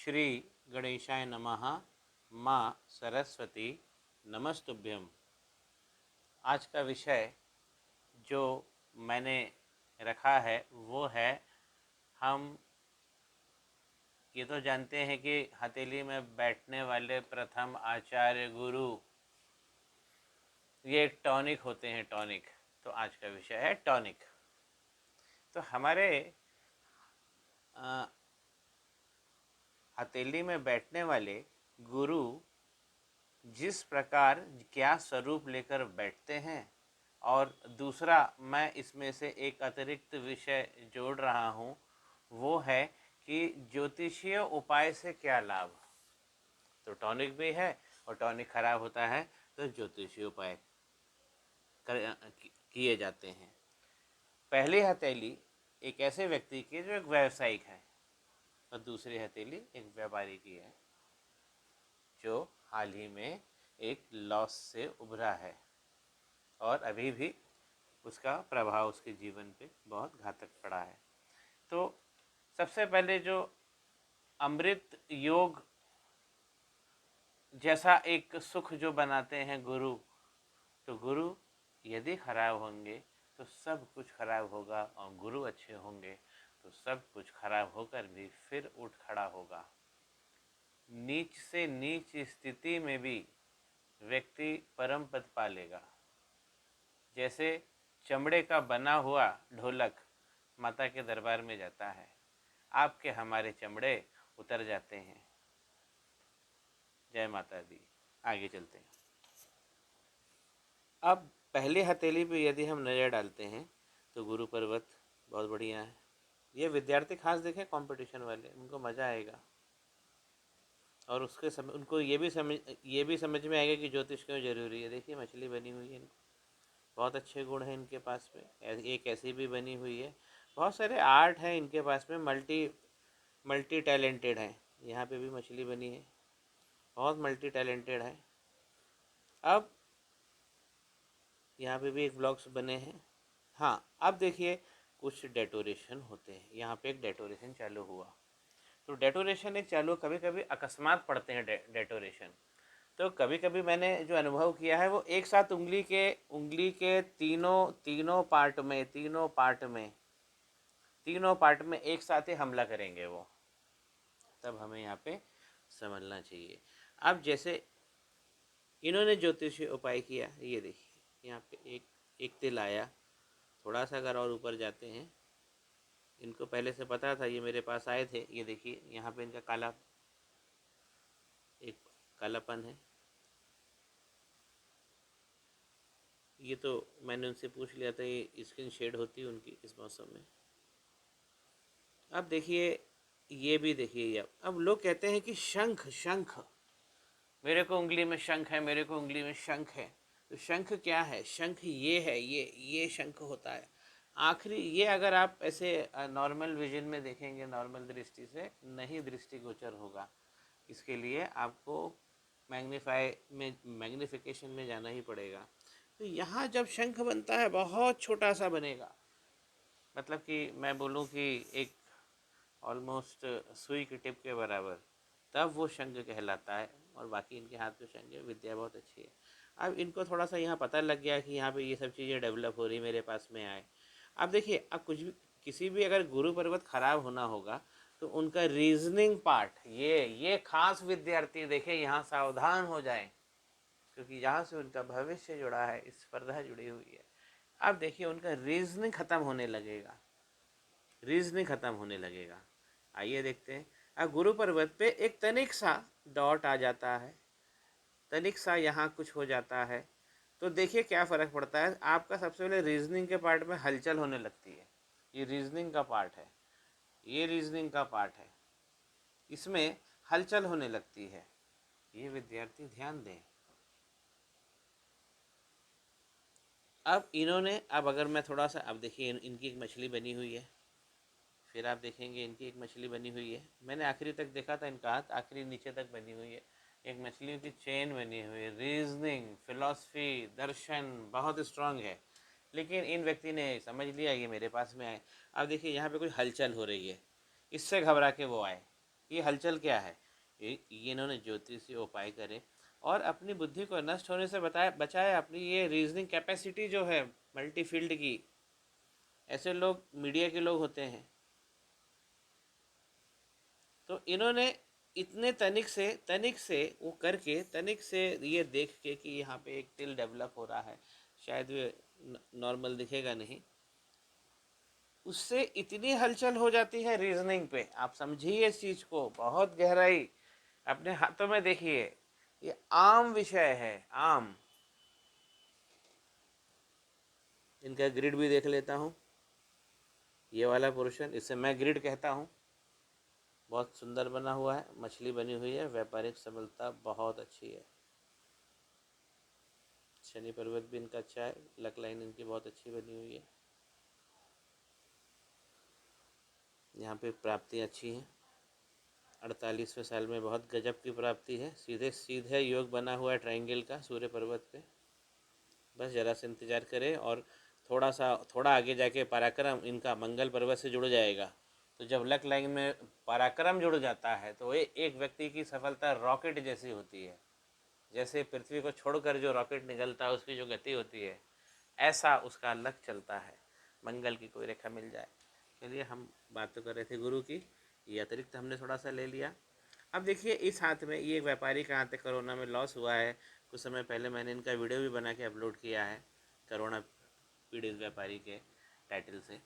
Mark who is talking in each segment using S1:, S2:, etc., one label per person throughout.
S1: श्री गणेशाय नमः। माँ सरस्वती नमस्तुभ्यम। आज का विषय जो मैंने रखा है वो है, हम ये तो जानते हैं कि हथेली में बैठने वाले प्रथम आचार्य गुरु ये एक टॉनिक होते हैं, टॉनिक। तो आज का विषय है टॉनिक। तो हमारे हथेली में बैठने वाले गुरु जिस प्रकार क्या स्वरूप लेकर बैठते हैं, और दूसरा मैं इसमें से एक अतिरिक्त विषय जोड़ रहा हूँ, वो है कि ज्योतिषीय उपाय से क्या लाभ। तो टॉनिक भी है और टॉनिक खराब होता है तो ज्योतिषीय उपाय किए जाते हैं। पहली हथेली एक ऐसे व्यक्ति की जो एक व्यावसायिक है, और दूसरी हथेली एक व्यापारी की है जो हाल ही में एक लॉस से उभरा है और अभी भी उसका प्रभाव उसके जीवन पे बहुत घातक पड़ा है। तो सबसे पहले जो अमृत योग जैसा एक सुख जो बनाते हैं गुरु, तो गुरु यदि खराब होंगे तो सब कुछ खराब होगा, और गुरु अच्छे होंगे तो सब कुछ खराब होकर भी फिर उठ खड़ा होगा। नीच से नीच स्थिति में भी व्यक्ति परम पद पालेगा। जैसे चमड़े का बना हुआ ढोलक माता के दरबार में जाता है, आपके हमारे चमड़े उतर जाते हैं। जय माता दी। आगे चलते हैं। अब पहली हथेली पे यदि हम नज़र डालते हैं तो गुरु पर्वत बहुत बढ़िया है। ये विद्यार्थी खास देखें, कंपटीशन वाले, उनको मज़ा आएगा और उसके समय उनको ये भी समझ में आएगा कि ज्योतिष क्यों जरूरी है। देखिए मछली बनी हुई है, इनको बहुत अच्छे गुण हैं इनके पास में। एक ऐसी भी बनी हुई है, बहुत सारे आर्ट हैं इनके पास में, मल्टी टैलेंटेड हैं। यहाँ पे भी मछली बनी है, बहुत मल्टी टैलेंटेड है। अब यहाँ पे भी एक ब्लॉक्स बने हैं। हाँ, अब देखिए कुछ डेकोरेशन होते हैं। यहाँ पे एक डेकोरेशन चालू हुआ, तो डेकोरेशन एक चालू, कभी कभी अकस्मात पड़ते हैं डेकोरेशन। तो कभी कभी मैंने जो अनुभव किया है वो एक साथ उंगली के तीनों पार्ट में एक साथ ही हमला करेंगे वो। तब हमें यहाँ पे समझना चाहिए। अब जैसे इन्होंने ज्योतिषीय उपाय किया, ये देखिए यहाँ पे एक तिल आया। थोड़ा सा अगर और ऊपर जाते हैं, इनको पहले से पता था, ये मेरे पास आए थे। ये देखिए यहाँ पे इनका एक कालापन है। ये तो मैंने उनसे पूछ लिया था, ये स्किन शेड होती है उनकी इस मौसम में। अब देखिए ये भी देखिए। अब लोग कहते हैं कि शंख शंख, मेरे को उंगली में शंख है, मेरे को उंगली में शंख है। तो शंख क्या है? शंख ये है, ये शंख होता है। आखिरी ये अगर आप ऐसे नॉर्मल विजन में देखेंगे, नॉर्मल दृष्टि से नहीं दृष्टिगोचर होगा। इसके लिए आपको मैग्नीफिकेशन में जाना ही पड़ेगा। तो यहाँ जब शंख बनता है बहुत छोटा सा बनेगा, मतलब कि मैं बोलूँ कि एक ऑलमोस्ट सुई की टिप के बराबर, तब वो शंख कहलाता है। और बाकी इनके हाथ में शंख है, विद्या बहुत अच्छी है। अब इनको थोड़ा सा यहाँ पता लग गया कि यहाँ पे ये सब चीज़ें डेवलप हो रही, मेरे पास में आए। अब देखिए, अब कुछ भी किसी भी अगर गुरु पर्वत खराब होना होगा तो उनका रीजनिंग पार्ट, ये खास विद्यार्थी देखें यहाँ सावधान हो जाए, क्योंकि यहाँ से उनका भविष्य जुड़ा है, स्पर्धा जुड़ी हुई है। अब देखिए उनका रीजनिंग खत्म होने लगेगा, आइए देखते हैं। अब गुरु पर्वत पे एक तनिक सा डॉट आ जाता है, तनिक सा यहाँ कुछ हो जाता है, तो देखिए क्या फ़र्क पड़ता है। आपका सबसे पहले रीजनिंग के पार्ट में हलचल होने लगती है। ये रीजनिंग का पार्ट है, इसमें हलचल होने लगती है। ये विद्यार्थी ध्यान दें। अब इन्होंने, अब अगर मैं थोड़ा सा, अब देखिए इनकी एक मछली बनी हुई है, फिर आप देखेंगे इनकी एक मछली बनी हुई है। मैंने आखिरी तक देखा था, इनका हाथ आखिरी नीचे तक बनी हुई है। एक मछलियों की चेन बनी हुई है। रीजनिंग, फिलॉसफी, दर्शन बहुत स्ट्रांग है। लेकिन इन व्यक्ति ने समझ लिया ये मेरे पास में आए। अब देखिए यहाँ पे कोई हलचल हो रही है, इससे घबरा के वो आए। ये हलचल क्या है। ये इन्होंने ज्योतिषीय उपाय करे और अपनी बुद्धि को नष्ट होने से बचाया। अपनी ये रीजनिंग कैपेसिटी जो है मल्टी फील्ड की, ऐसे लोग मीडिया के लोग होते हैं। तो इन्होंने इतने तनिक से वो करके, तनिक से ये देख के कि यहाँ पे एक तिल डेवलप हो रहा है, शायद वे नॉर्मल दिखेगा नहीं, उससे इतनी हलचल हो जाती है रीजनिंग पे। आप समझिए इस चीज़ को, बहुत गहराई अपने हाथों में देखिए। ये आम विषय है, आम। इनका ग्रिड भी देख लेता हूँ, ये वाला पोर्शन, इसे मैं ग्रिड कहता हूँ। बहुत सुंदर बना हुआ है, मछली बनी हुई है, व्यापारिक सबलता बहुत अच्छी है। शनि पर्वत भी इनका अच्छा है, लक लाइन इनकी बहुत अच्छी बनी हुई है। यहाँ पे प्राप्ति अच्छी है, 48वें साल में बहुत गजब की प्राप्ति है। सीधे सीधे योग बना हुआ है ट्रायंगल का सूर्य पर्वत पे। बस ज़रा सा इंतज़ार करें और थोड़ा आगे जाके पराक्रम इनका मंगल पर्वत से जुड़ जाएगा। तो जब लक लाइन में पराक्रम जुड़ जाता है तो ये एक व्यक्ति की सफलता रॉकेट जैसी होती है। जैसे पृथ्वी को छोड़कर जो रॉकेट निकलता है उसकी जो गति होती है, ऐसा उसका लक चलता है। मंगल की कोई रेखा मिल जाए। चलिए, हम बात तो कर रहे थे गुरु की, ये अतिरिक्त हमने थोड़ा सा ले लिया। अब देखिए इस हाथ में, ये व्यापारी का हाथ है, कोरोना में लॉस हुआ है। कुछ समय पहले मैंने इनका वीडियो भी बना के अपलोड किया है, कोरोना पीड़ित व्यापारी के टाइटल से।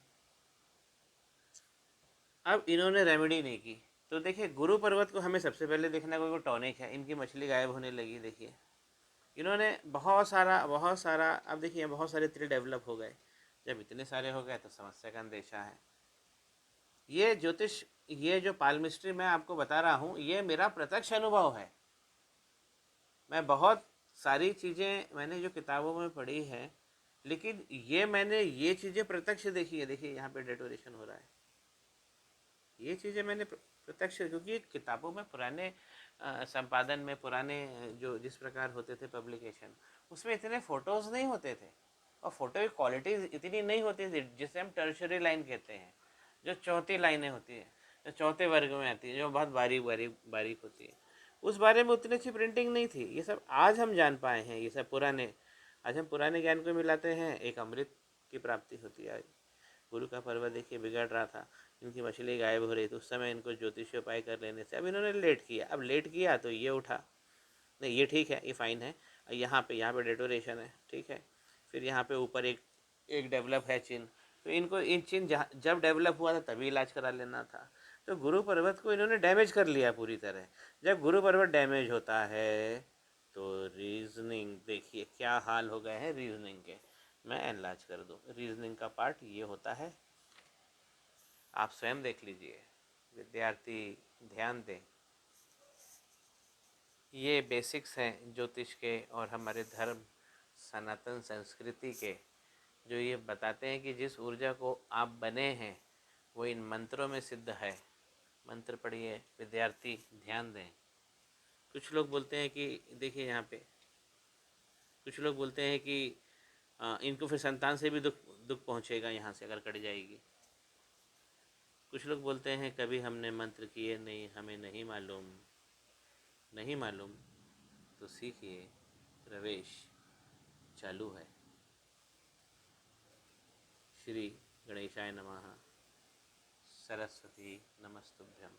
S1: अब इन्होंने रेमेडी नहीं की। तो देखिए गुरु पर्वत को हमें सबसे पहले देखना कोई टॉनिक है। इनकी मछली गायब होने लगी, देखिए इन्होंने बहुत सारा, अब देखिए बहुत सारे तिल डेवलप हो गए। जब इतने सारे हो गए तो समस्या का अंदेशा है। ये ज्योतिष, ये जो पालमिस्ट्री मैं आपको बता रहा हूँ, ये मेरा प्रत्यक्ष अनुभव है। मैं बहुत सारी चीज़ें मैंने जो किताबों में पढ़ी है, लेकिन मैंने ये चीज़ें प्रत्यक्ष देखी है। देखिए यहाँ पे डेटोरेशन हो रहा है, ये चीज़ें मैंने प्रत्यक्ष, क्योंकि किताबों में पुराने संपादन में, पुराने जो जिस प्रकार होते थे पब्लिकेशन, उसमें इतने फ़ोटोज़ नहीं होते थे और फ़ोटो की क्वालिटी इतनी नहीं होती थी, जिसे हम टर्शरी लाइन कहते हैं, जो चौथी लाइनें होती हैं, जो चौथे वर्ग में आती है, जो बहुत बारीक बारीक बारीक होती है, उस बारे में उतनी अच्छी प्रिंटिंग नहीं थी। ये सब आज हम जान पाए हैं, ये सब पुराने, आज हम पुराने ज्ञान को मिलाते हैं, एक अमृत की प्राप्ति होती है। आज गुरु का पर्वत देखिए बिगड़ रहा था, इनकी मछली गायब हो रही थी, उस समय इनको ज्योतिषीय उपाय कर लेने से अब इन्होंने लेट किया। अब लेट किया तो ये उठा, नहीं ये ठीक है, ये फाइन है। यहाँ पे डेटोरेशन है, ठीक है। फिर यहाँ पे ऊपर एक एक डेवलप है चिन्ह, तो इनको इन चिन्ह जब डेवलप हुआ था तभी इलाज करा लेना था। तो गुरु पर्वत को इन्होंने डैमेज कर लिया पूरी तरह। जब गुरु पर्वत डैमेज होता है तो रीजनिंग देखिए क्या हाल हो गए हैं रीजनिंग के। मैं एनलार्ज कर दूँ, रीजनिंग का पार्ट ये होता है, आप स्वयं देख लीजिए। विद्यार्थी ध्यान दें, ये बेसिक्स हैं ज्योतिष के और हमारे धर्म सनातन संस्कृति के, जो ये बताते हैं कि जिस ऊर्जा को आप बने हैं वो इन मंत्रों में सिद्ध है। मंत्र पढ़िए, विद्यार्थी ध्यान दें। कुछ लोग बोलते हैं कि देखिए यहाँ पे कुछ लोग बोलते हैं कि इनको फिर संतान से भी दुख दुख पहुँचेगा यहाँ से अगर कट जाएगी। कुछ लोग बोलते हैं कभी हमने मंत्र किए नहीं, हमें नहीं मालूम। नहीं मालूम तो सीखिए, प्रवेश चालू है। श्री गणेशाय नमः। सरस्वती नमस्तुभ्यम।